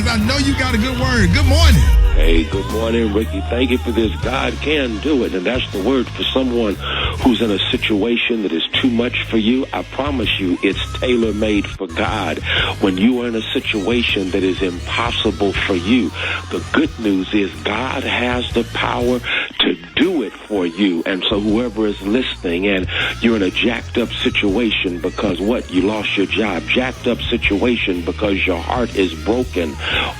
Haynes, I know you got a good word. Good morning. Hey, good morning, Rickey. Thank you for this. God can do it, and that's the word for someone who's in a situation that is too much for you. I promise you, it's tailor-made for God. When you are in a situation that is impossible for you, the good news is God has the power to do it for you. And so whoever is listening and you're in a jacked up situation because you lost your job, jacked up situation because your heart is broken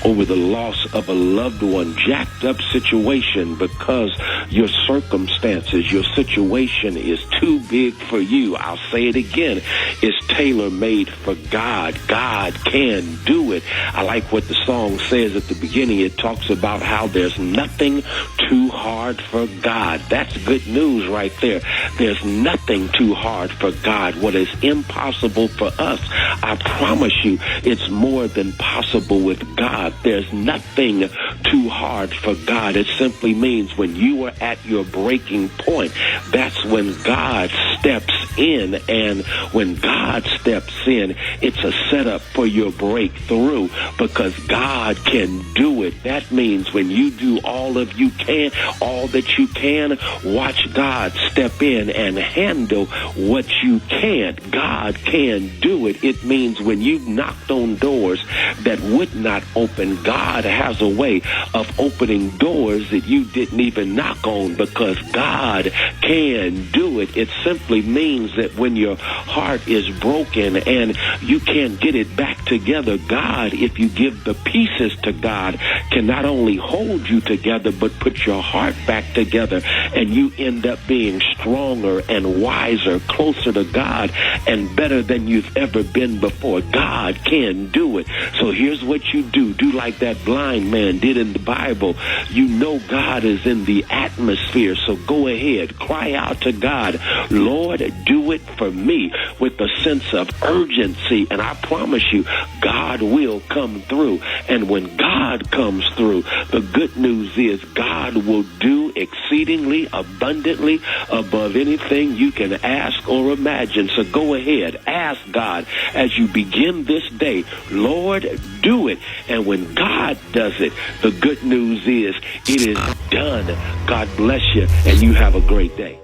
over the loss of a loved one, jacked up situation because your circumstances, your situation is too big for you. I'll say it again. It's tailor-made for God. God can do it. I like what the song says at the beginning. It talks about how there's nothing too hard for God. That's good news right there. There's nothing too hard for God. What is impossible for us, I promise you, it's more than possible with God. There's nothing too hard for God. It simply means when you are at your breaking point, that's when God steps in. And when God steps in, it's a setup for your breakthrough because God can do it. That means when you do all that you can, watch God step in and handle what you can't. God can do it. It means when you've knocked on doors that would not open, God has a way of opening doors that you didn't even knock on because God can do it. It simply means that when your heart is broken and you can't get it back together, God, if you give the pieces to God, can not only hold you together but put your heart back together, and you end up being stronger and wiser, closer to God, and better than you've ever been before. God can do it. So here's what you do. Do like that blind man did in the Bible. You know God is in the atmosphere, so go ahead, cry out to God, Lord, do it for me, with a sense of urgency, and I promise you, God will come through. And when God comes through, the good news is God will do exceedingly abundantly above anything you can ask or imagine. So go ahead, ask God as you begin this day, Lord, do it. And when God does it, the good news is it is done. God bless you, and you have a great day.